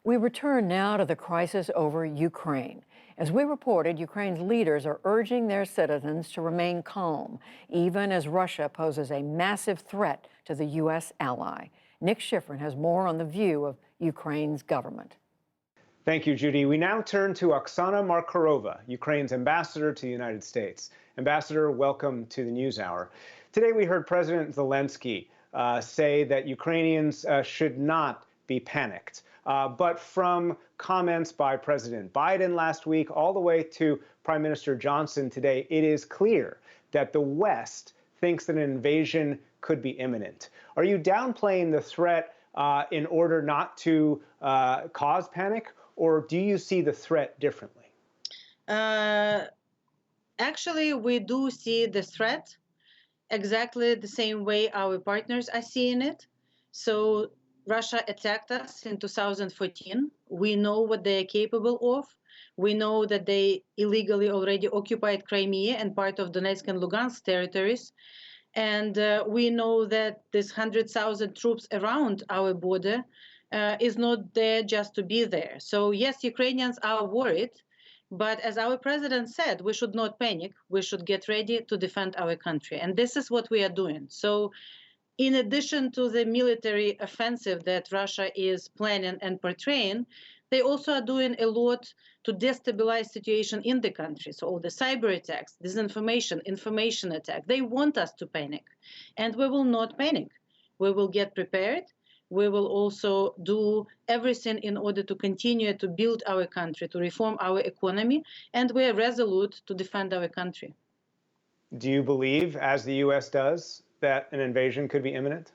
We return now to the crisis over Ukraine. As we reported, Ukraine's leaders are urging their citizens to remain calm, even as Russia poses a massive threat to the U.S. ally. Nick Schifrin has more on the view of Ukraine's government. Thank you, Judy. We now turn to Oksana Markarova, Ukraine's ambassador to the United States. Ambassador, welcome to the NewsHour. Today we heard President Zelensky say that Ukrainians should not be panicked. But from comments by President Biden last week all the way to Prime Minister Johnson today, it is clear that the West thinks that an invasion could be imminent. Are you downplaying the threat in order not to cause panic, or do you see the threat differently? Actually, we do see the threat exactly the same way our partners are seeing it. So Russia attacked us in 2014. We know what they are capable of. We know that they illegally already occupied Crimea and part of Donetsk and Lugansk territories. And we know that this 100,000 troops around our border is not there just to be there. So yes, Ukrainians are worried, but as our president said, we should not panic. We should get ready to defend our country. And this is what we are doing. So in addition to the military offensive that Russia is planning and portraying, they also are doing a lot to destabilize situation in the country. So all the cyber attacks, disinformation, information attack, they want us to panic. And we will not panic. We will get prepared. We will also do everything in order to continue to build our country, to reform our economy, and we are resolute to defend our country. Do you believe, as the U.S. does, that an invasion could be imminent?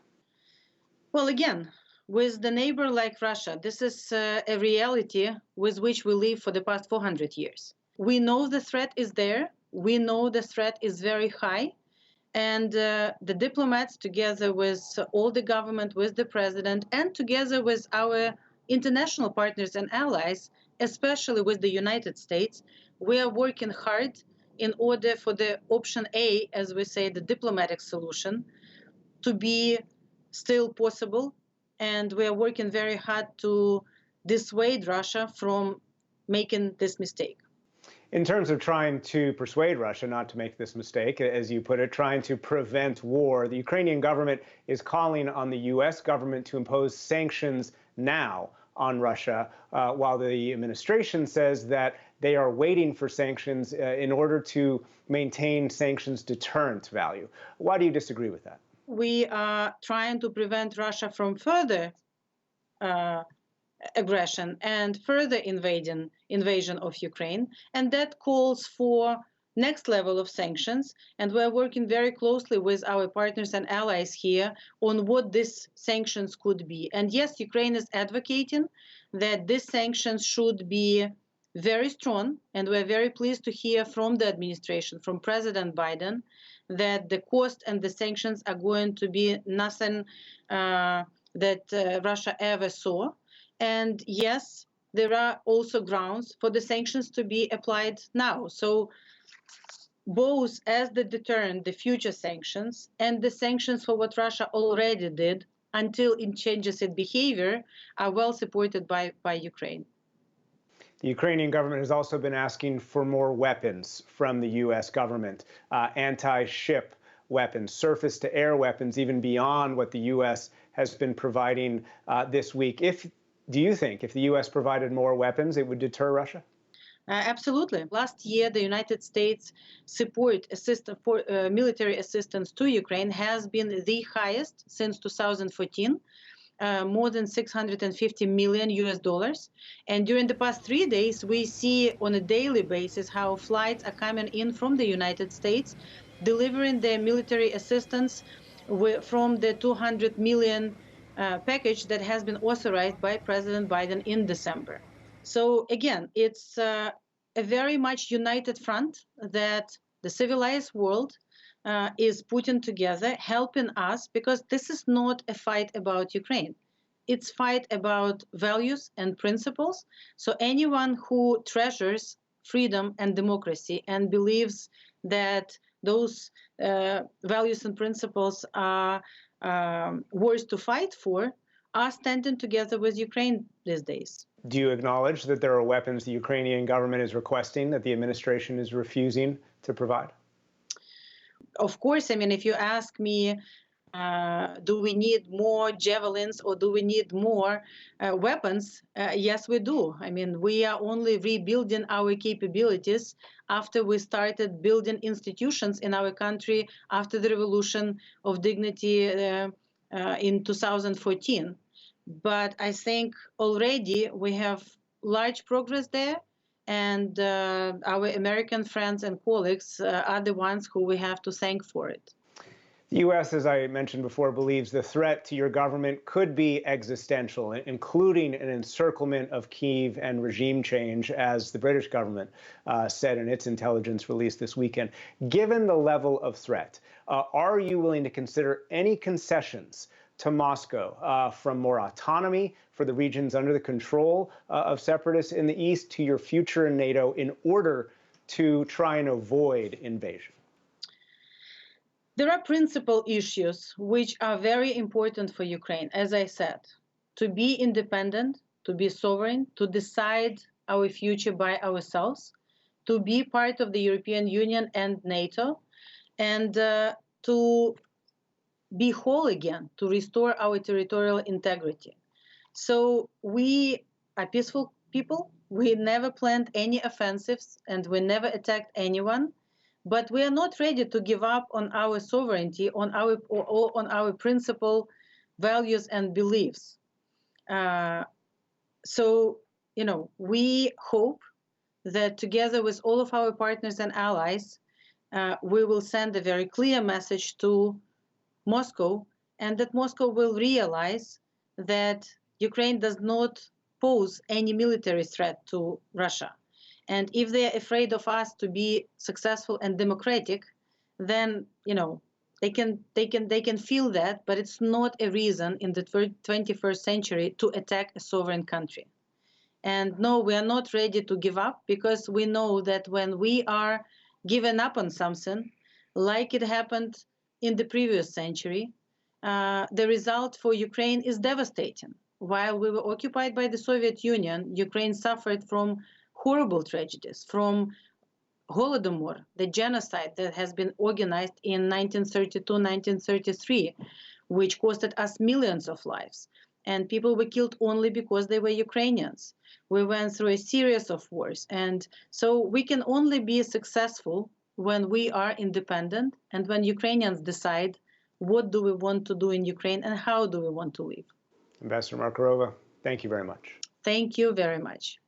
Well, again, with the neighbor like Russia, this is a reality with which we live for the past 400 years. We know the threat is there. We know the threat is very high. And the diplomats, together with all the government, with the president, and together with our international partners and allies, especially with the United States, we are working hard in order for the option A, as we say, the diplomatic solution, to be still possible. And we are working very hard to dissuade Russia from making this mistake. In terms of trying to persuade Russia not to make this mistake, as you put it, trying to prevent war, the Ukrainian government is calling on the U.S. government to impose sanctions now on Russia, while the administration says that they are waiting for sanctions in order to maintain sanctions' deterrent value. Why do you disagree with that? We are trying to prevent Russia from further aggression and further invasion of Ukraine, and that calls for next level of sanctions, and we're working very closely with our partners and allies here on what these sanctions could be. And yes, Ukraine is advocating that these sanctions should be very strong, and we're very pleased to hear from the administration, from President Biden, that the cost and the sanctions are going to be nothing that Russia ever saw. And yes, there are also grounds for the sanctions to be applied now. So both as the deterrent, the future sanctions, and the sanctions for what Russia already did until it changes its behavior are well supported by Ukraine. The Ukrainian government has also been asking for more weapons from the U.S. government, anti-ship weapons, surface-to-air weapons, even beyond what the U.S. has been providing this week. Do you think if the U.S. provided more weapons, it would deter Russia? Absolutely. Last year, the United States support for military assistance to Ukraine has been the highest since 2014. More than $650 million US. And during the past 3 days, we see on a daily basis how flights are coming in from the United States, delivering their military assistance from the $200 million package that has been authorized by President Biden in December. So again, it's a very much united front that the civilized world is putting together, helping us, because this is not a fight about Ukraine. It's a fight about values and principles. So anyone who treasures freedom and democracy and believes that those values and principles are worth to fight for are standing together with Ukraine these days. Do you acknowledge that there are weapons the Ukrainian government is requesting that the administration is refusing to provide? Of course, I mean, if you ask me, do we need more javelins or do we need more weapons? Yes, we do. I mean, we are only rebuilding our capabilities after we started building institutions in our country after the Revolution of Dignity in 2014. But I think already we have large progress there. And our American friends and colleagues are the ones who we have to thank for it. The U.S., as I mentioned before, believes the threat to your government could be existential, including an encirclement of Kyiv and regime change, as the British government said in its intelligence release this weekend. Given the level of threat, are you willing to consider any concessions to Moscow, from more autonomy for the regions under the control of separatists in the east to your future in NATO in order to try and avoid invasion? There are principal issues which are very important for Ukraine, as I said, to be independent, to be sovereign, to decide our future by ourselves, to be part of the European Union and NATO, and to be whole again, to restore our territorial integrity. So we are peaceful people. We never planned any offensives and we never attacked anyone. But we are not ready to give up on our sovereignty, on our principal values and beliefs. So, you know, we hope that together with all of our partners and allies, we will send a very clear message to Moscow, and that Moscow will realize that Ukraine does not pose any military threat to Russia. And if they are afraid of us to be successful and democratic, then, you know, they can feel that, but it's not a reason in the 21st century to attack a sovereign country. And no, we are not ready to give up, because we know that when we are given up on something, like it happened in the previous century, the result for Ukraine is devastating. While we were occupied by the Soviet Union, Ukraine suffered from horrible tragedies, from Holodomor, the genocide that has been organized in 1932-1933, which costed us millions of lives. And people were killed only because they were Ukrainians. We went through a series of wars. And so we can only be successful when we are independent and when Ukrainians decide what do we want to do in Ukraine and how do we want to live. Ambassador Markarova, thank you very much. Thank you very much.